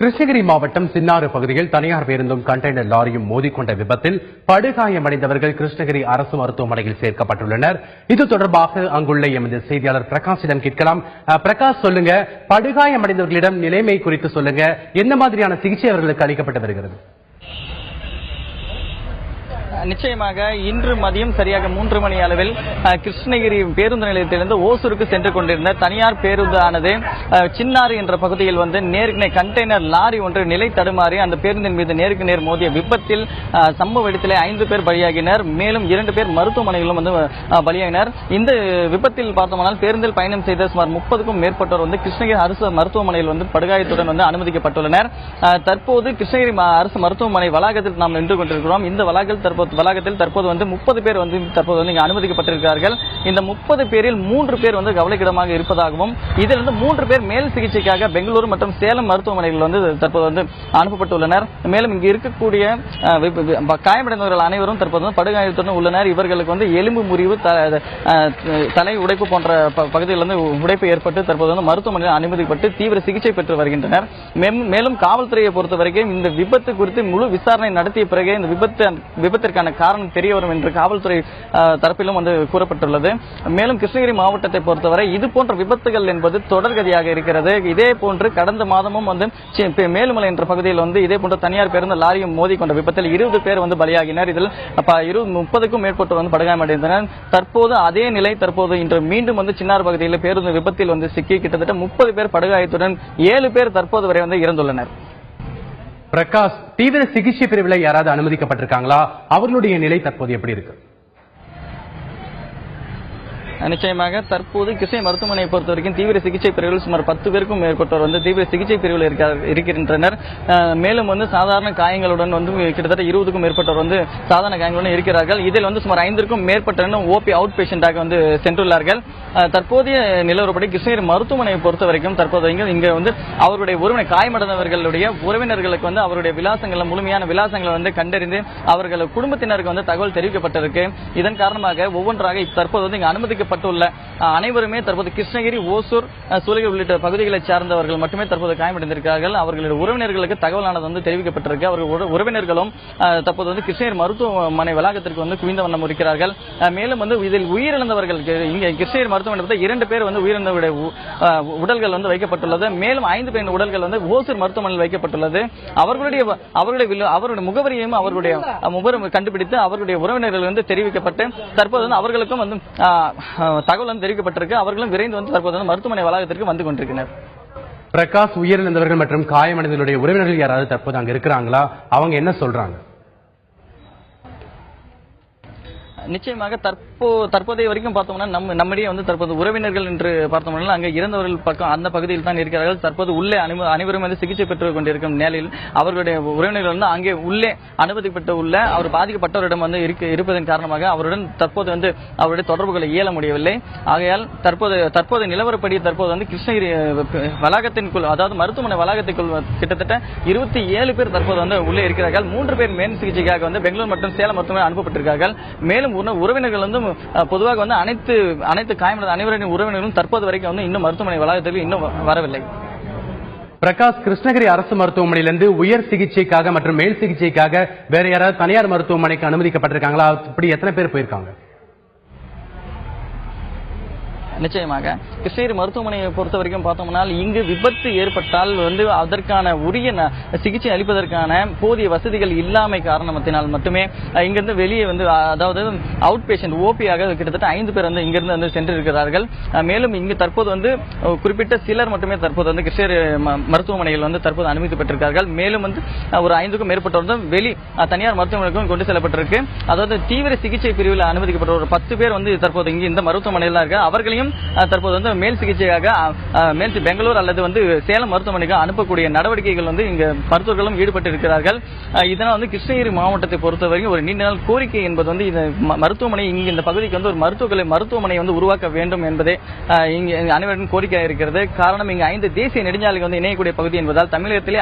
கிருஷ்ணகிரி மாவட்டம் சின்னாறு பகுதியில் தனியார் பேருந்தும் கண்டெய்னர் லாரியும் மோதிக்கொண்ட விபத்தில் படுகாயமடைந்தவர்கள் கிருஷ்ணகிரி அரசு மருத்துவமனையில் சேர்க்கப்பட்டுள்ளனர். இது தொடர்பாக அங்குள்ள எமது செய்தியாளர் பிரகாஷிடம் கேட்கலாம். பிரகாஷ், சொல்லுங்க, படுகாயமடைந்தவர்களிடம் நிலைமை குறித்து சொல்லுங்க. என்ன மாதிரியான சிகிச்சை அவர்களுக்கு அளிக்கப்பட்டு வருகிறது? நிச்சயமாக இன்று மதியம் சரியாக 3 மணி அளவில் கிருஷ்ணகிரி பேருந்து நிலையத்திலிருந்து ஓசூருக்கு சென்று கொண்டிருந்த தனியார் பேருந்தானது சின்னாறு என்ற பகுதியில் நேருக்கு கண்டெய்னர் லாரி ஒன்று நிலை தடுமாறி அந்த பேருந்தின் மீது நேருக்கு நேர் மோதிய விபத்தில் சம்பவ இடத்திலே 5 பேர் பலியாகினர். மேலும் 2 பேர் மருத்துவமனையிலும் பலியாகினர். இந்த விபத்தில் பார்த்தோம்னால் பேருந்தில் பயணம் செய்த சுமார் 30க்கும் மேற்பட்டோர் கிருஷ்ணகிரி அரசு மருத்துவமனையில் படுகாயத்துடன் அனுமதிக்கப்பட்டுள்ளனர். தற்போது கிருஷ்ணகிரி அரசு மருத்துவமனை வளாகத்தில் நாம் நின்று கொண்டிருக்கிறோம். இந்த வளாகத்தில் தற்போது 30 பேர் தற்போது இங்கு அனுமதிக்கப்பட்டிருக்கிறார்கள். இந்த 30 பேரில் 3 பேர் கவலைக்கிடமாக இருப்பதாகவும் இதிலிருந்து 3 பேர் மேல் சிகிச்சைக்காக பெங்களூரு மற்றும் சேலம் மருத்துவமனைகளில் தற்போது அனுப்பப்பட்டுள்ளனர். மேலும் இங்கு இருக்கக்கூடிய காயமடைந்தவர்கள் அனைவரும் தற்போது படுகாயத்துடன் உள்ளனர். இவர்களுக்கு எலும்பு முறிவு, தலை உடைப்பு போன்ற பகுதியில் உடைப்பு ஏற்பட்டு தற்போது மருத்துவமனையில் அனுமதிக்கப்பட்டு தீவிர சிகிச்சை பெற்று வருகின்றனர். மேலும் காவல்துறையை பொறுத்தவரைக்கும் இந்த விபத்து குறித்து முழு விசாரணை நடத்திய பிறகு இந்த விபத்திற்கான காரணம் தெரிய வரும் என்று காவல்துறை தரப்பிலும் கூறப்பட்டுள்ளது. மேலும் கிருஷ்ணகிரி மாவட்டத்தை பொறுத்தவரை இது போன்ற விபத்துகள் என்பது தொடர்கதியாக இருக்கிறது. இதே போன்று கடந்த மாதமும் மேலுமலை என்ற பகுதியில் இதே போன்ற தனியார் பேருந்து லாரியும் மோதிக்கொண்ட விபத்தில் 20 பேர் பலியாகினர். இதில் 30க்கும் மேற்பட்டோர் படுகாயமடைந்தனர். தற்போது அதே நிலை இன்று மீண்டும் சின்னார் பகுதியில் பேருந்து விபத்தில் சிக்கி கிட்டத்தட்ட 30 பேர் படுகாயத்துடன் 7 பேர் தற்போது வரை இறந்துள்ளனர். பிரகாஷ், தீவிர சிகிச்சை பிரிவில் யாராவது அனுமதிக்கப்பட்டிருக்காங்களா? அவர்களுடைய நிலை தற்போது எப்படி இருக்கு? நிச்சயமாக தற்போது கிருஷ்ணகிரி மருத்துவமனையை பொறுத்தவரைக்கும் தீவிர சிகிச்சை பிரிவில் சுமார் 10 பேருக்கும் மேற்பட்டோர் தீவிர சிகிச்சை பிரிவில் இருக்கின்றனர். மேலும் சாதாரண காயங்களுடன் கிட்டத்தட்ட 20க்கும் மேற்பட்டோர் சாதாரண காயங்களுடன் இருக்கிறார்கள். இதில் சுமார் 5க்கும் மேற்பட்ட ஓபி அவுட் பேஷண்டாக சென்றுள்ளார்கள். தற்போதைய நிலவரப்படி கிருஷ்ணகிரி மருத்துவமனையை பொறுத்தவரைக்கும் தற்போது இங்க அவருடைய உறவினர் காயமடைந்தவர்களுடைய உறவினர்களுக்கு அவருடைய விலாசங்கள், முழுமையான விலாசங்களை கண்டறிந்து அவர்கள் குடும்பத்தினருக்கு தகவல் தெரிவிக்கப்பட்டிருக்கு. இதன் காரணமாக ஒவ்வொன்றாக தற்போது இங்கு அனுமதிக்கப்பட்டுள்ள அனைவருமே தற்போது கிருஷ்ணகிரி, ஓசூர், சூளகிரி உள்ளிட்ட பகுதிகளைச் சார்ந்தவர்கள் மட்டுமே தற்போது காயமடைந்திருக்கிறார்கள். அவர்களுடைய உறவினர்களுக்கு தகவலானது தெரிவிக்கப்பட்டிருக்கு. அவர்கள் உறவினர்களும் தற்போது கிருஷ்ணகிரி மருத்துவமனை வளாகத்திற்கு குவிந்த வண்ணம் இருக்கிறார்கள். மேலும் இதில் உயிரிழந்தவர்கள் இங்கே கிருஷ்ணகிரி மருத்துவமனை 2 பேர் உயிரிழந்தவருடைய உடல்கள் வைக்கப்பட்டுள்ளது. மேலும் 5 பேர் உடல்கள் ஓசூர் மருத்துவமனையில் வைக்கப்பட்டுள்ளது. அவருடைய முகவரியையும் அவருடைய கண்டுபிடித்து அவருடைய உறவினர்கள் தெரிவிக்கப்பட்டு தற்போது அவர்களுக்கும் தகவல் தெரிவிக்கப்பட்டிருக்கு. அவர்களும் விரைந்து தற்போது மருத்துவமனை வளாகத்திற்கு வந்து கொண்டிருக்கிறார். பிரகாஷ், உயிரிழந்தவர்கள் மற்றும் காயமடைந்தவர்களுடைய உறவினர்கள் யாராவது தற்போது அங்க இருக்கிறாங்களா? அவங்க என்ன சொல்றாங்க? நிச்சயமாக தற்போதைய வரைக்கும் பார்த்தோம்னா நம்மிடையே தற்போது உறவினர்கள் என்று பார்த்தோம்னா அங்கே இறந்தவர்கள் பக்கம் அந்த பகுதியில் தான் இருக்கிறார்கள். தற்போது உள்ளே அனைவரும் சிகிச்சை பெற்றுக் கொண்டிருக்கும் நிலையில் அவர்களுடைய உறவினர்கள் அங்கே உள்ளே அனுமதிப்பட்டு உள்ள அவர் பாதிக்கப்பட்டவரிடம் இருப்பதன் காரணமாக அவருடன் தற்போது அவருடைய தொடர்புகளை இயல முடியவில்லை. ஆகையால் தற்போது நிலவரப்படி தற்போது கிருஷ்ணகிரி வளாகத்திற்குள், அதாவது மருத்துவமனை வளாகத்திற்குள் கிட்டத்தட்ட 27 பேர் தற்போது உள்ளே இருக்கிறார்கள். 3 பேர் மேல் சிகிச்சைக்காக பெங்களூர் மற்றும் சேலம் மருத்துவமனை அனுப்பப்பட்டிருக்கிறார்கள். மேலும் உறவினர்கள் பொதுவாக அனைத்து காயமடைந்த அனைவரின் உறவினர்களும் தற்போது வரைக்கும் இன்னும் மருத்துவமனை வளாகத்தில் இன்னும் வரவில்லை. பிரகாஷ், கிருஷ்ணகிரி அரசு மருத்துவமனையிலிருந்து உயர் சிகிச்சைக்காக மற்றும் மேல் சிகிச்சைக்காக வேற யாராவது தனியார் மருத்துவமனைக்கு அனுமதிக்கப்பட்டிருக்காங்களா? இப்படி எத்தனை பேர் போயிருக்காங்க? நிச்சயமாக கிருஷ்ணகிரி மருத்துவமனையை பொறுத்த வரைக்கும் பார்த்தோம்னா இங்கு விபத்து ஏற்பட்டால் அதற்கான உரிய சிகிச்சை அளிப்பதற்கான போதிய வசதிகள் இல்லாமை காரணத்தினால் மட்டுமே இங்கிருந்து வெளியே அதாவது அவுட் பேஷண்ட் ஓபியாக கிட்டத்தட்ட 5 பேர் இங்கிருந்து சென்றிருக்கிறார்கள். மேலும் இங்கு தற்போது குறிப்பிட்ட சிலர் மட்டுமே தற்போது கிருஷ்ணகிரி மருத்துவமனையில் தற்போது அனுமதிக்கப்பட்டிருக்கிறார்கள். மேலும் ஒரு 5க்கும் மேற்பட்டவர் வெளி தனியார் மருத்துவமனைக்கும் கொண்டு செல்லப்பட்டிருக்கு. அதாவது தீவிர சிகிச்சை பிரிவில் அனுமதிக்கப்பட்ட ஒரு 10 பேர் தற்போது இங்கு இந்த மருத்துவமனையில் இருக்க அவர்களையும் தற்போது மேல் சிகிச்சையாக பெங்களூர் அல்லது சேலம் மருத்துவமனைக்கு அனுப்பக்கூடிய நடவடிக்கைகள் இங்க மருத்துவர்களும் ஈடுபட்டு இருக்கிறார்கள். இதனால் கிருஷ்ணகிரி மாவட்டத்தை பொறுத்தவரைக்கும் ஒரு நீண்ட நாள் கோரிக்கை என்பது இந்த மருத்துவமனை இங்கு இந்த பகுதிக்கு ஒரு மருத்துவமனை உருவாக்க வேண்டும் என்பதே இங்கு அனைவரின் கோரிக்கையாக இருக்கிறது. காரணம், இங்கு 5 தேசிய நெடுஞ்சாலைகள் இணையக்கூடிய பகுதி என்பதால் தமிழகத்திலே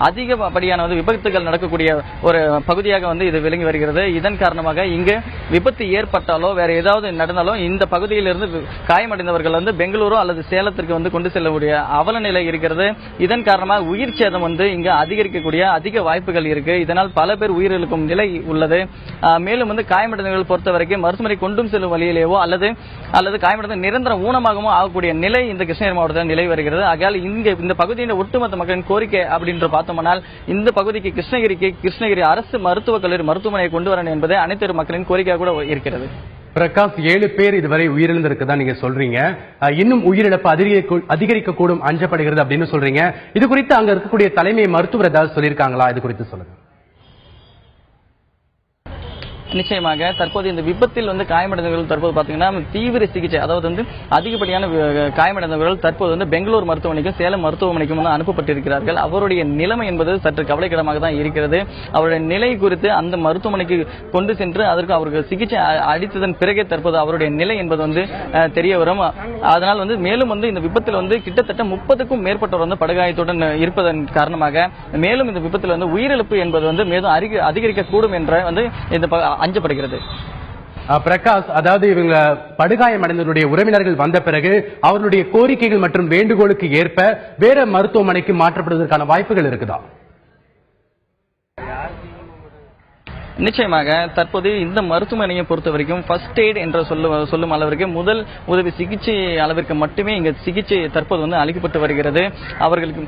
அதிகப்படியான விபத்துகள் நடக்கக்கூடிய ஒரு பகுதியாக இது விளங்கி வருகிறது. இதன் காரணமாக இங்கு விபத்து ஏற்பட்டாலோ வேற ஏதாவது நடந்தாலும் இந்த பகுதியிலிருந்து காயமடைந்தவர்கள் வந்து பெங்களூரு அல்லது சேலத்திற்கு வந்து கொண்டு செல்லக்கூடிய அவல நிலை இருக்கிறது. இதன் காரணமாக உயிர் சேதம் வந்து இங்கு அதிகரிக்கக்கூடிய அதிக வாய்ப்புகள் இருக்கு. இதனால் பல பேர் உயிரிழக்கும் நிலை உள்ளது. மேலும் வந்து காயமடைந்தவர்கள் பொறுத்த வரைக்கும் மருத்துவமனை கொண்டும் செல்லும் வழியிலேயோ அல்லது காயமடைந்த நிரந்தர ஊனமாகவும் ஆகக்கூடிய நிலை இந்த கிருஷ்ணகிரி மாவட்டத்தில் நிலை வருகிறது. ஆகையால் இங்க இந்த பகுதியின் ஒட்டுமொத்த மக்களின் கோரிக்கை அப்படின்னு பார்த்தோம்னால் இந்த பகுதிக்கு கிருஷ்ணகிரி அரசு மருத்துவக் கல்லூரி மருத்துவமனையை கொண்டு வரணும் என்பது அனைத்து மக்களின் கோரிக்கையாக கூட இருக்கிறது. பிரகாஷ், 7 பேர் இதுவரை உயிரிழந்திருக்கதா நீங்க சொல்றீங்க. இன்னும் உயிரிழப்பு அதிகரிக்கக்கூடும் அஞ்சப்படுகிறது அப்படின்னு சொல்றீங்க. இது குறித்து அங்க இருக்கக்கூடிய தலைமை மருத்துவர் ஏதாவது சொல்லியிருக்காங்களா? இது குறித்து சொல்லுங்க. நிச்சயமாக தற்போது இந்த விபத்தில் வந்து காயமடைந்தவர்கள் தற்போது பாத்தீங்கன்னா தீவிர சிகிச்சை, அதாவது வந்து அதிகப்படியான காயமடைந்தவர்கள் தற்போது வந்து பெங்களூர் மருத்துவமனைக்கும் சேலம் மருத்துவமனைக்கும் வந்து அனுப்பப்பட்டிருக்கிறார்கள். அவருடைய நிலைமை என்பது சற்று கவலைக்கிடமாக தான் இருக்கிறது. அவருடைய நிலை குறித்து அந்த மருத்துவமனைக்கு கொண்டு சென்று அதற்கு அவருக்கு சிகிச்சை அளித்ததன் பிறகே தற்போது அவருடைய நிலை என்பது வந்து தெரிய வரும். அதனால் வந்து மேலும் வந்து இந்த விபத்தில் வந்து கிட்டத்தட்ட 30க்கும் மேற்பட்டோர் வந்து படுகாயத்துடன் இருப்பதன் காரணமாக மேலும் இந்த விபத்தில் வந்து உயிரிழப்பு என்பது வந்து மேலும் அதிகரிக்கக்கூடும் என்ற வந்து இந்த அஞ்சப்படுகிறது. பிரகாஷ், அதாவது இவங்க படுகாயமடைந்தவருடைய உறவினர்கள் வந்த பிறகு அவர்களுடைய கோரிக்கைகள் மற்றும் வேண்டுகோளுக்கு ஏற்ப வேற மருத்துவமனைக்கு மாற்றப்படுவதற்கான வாய்ப்புகள் இருக்குதா? நிச்சயமாக தற்போது இந்த மருத்துவமனையை பொறுத்த வரைக்கும் ஃபர்ஸ்ட் எய்ட் என்று சொல்லும் அளவிற்கு முதல் உதவி சிகிச்சை அளவிற்கு மட்டுமே இங்க சிகிச்சை தற்போது வந்து அளிக்கப்பட்டு வருகிறது. அவர்களுக்கு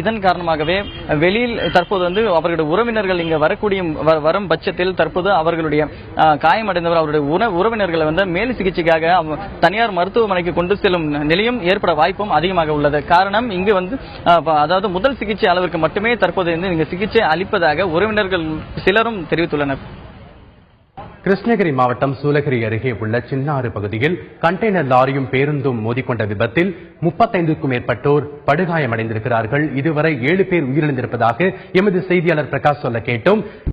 இதன் காரணமாகவே வெளியில் தற்போது வந்து அவர்களுடைய உறவினர்கள் இங்க வரும் பட்சத்தில் தற்போது அவர்களுடைய காயமடைந்தவர் அவருடைய உறவினர்களை வந்து மேல் சிகிச்சைக்காக தனியார் மருத்துவமனைக்கு கொண்டு செல்லும் நிலையும் ஏற்பட வாய்ப்பும் அதிகமாக உள்ளது. காரணம் இங்கு வந்து அதாவது முதல் சிகிச்சை அளவிற்கு மட்டுமே தற்போது இங்கு சிகிச்சை அளிப்பதாக உறவினர்கள் சிலரும் தெரிவித்துள்ளனர். கிருஷ்ணகிரி மாவட்டம் சூலகிரி அருகே உள்ள சின்னாறு பகுதியில் கண்டெய்னர் லாரியும் பேருந்தும் மோதிக்கொண்ட விபத்தில் 35க்கும் மேற்பட்டோர் படுகாயமடைந்திருக்கிறார்கள். இதுவரை 7 பேர் உயிரிழந்திருப்பதாக எமது செய்தியாளர் பிரகாஷ் சொல்ல கேட்டோம்.